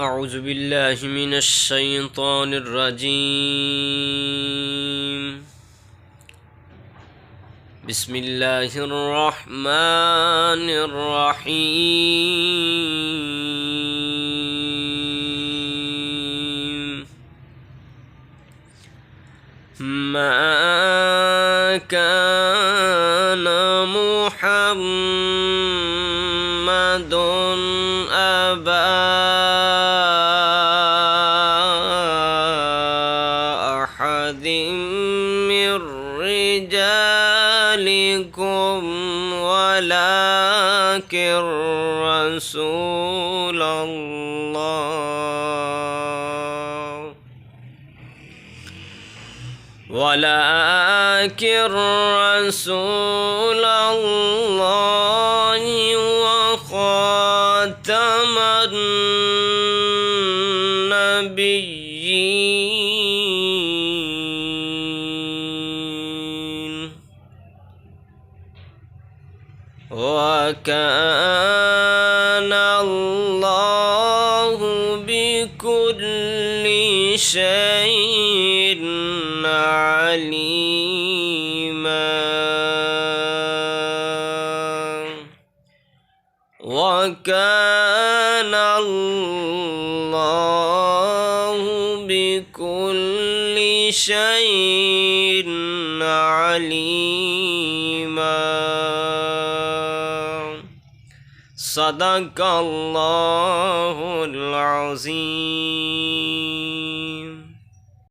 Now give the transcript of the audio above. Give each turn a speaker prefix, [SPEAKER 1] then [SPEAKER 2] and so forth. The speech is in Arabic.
[SPEAKER 1] أعوذ بالله من الشيطان الرجيم. بسم الله الرحمن الرحيم. ما كان محمد أبا أحد من رجالكم ولكن رسول الله وخاتم النبيين وكان الله بكل شيء عليما وكان الله بكل شيء عليما. صدق الله العظيم.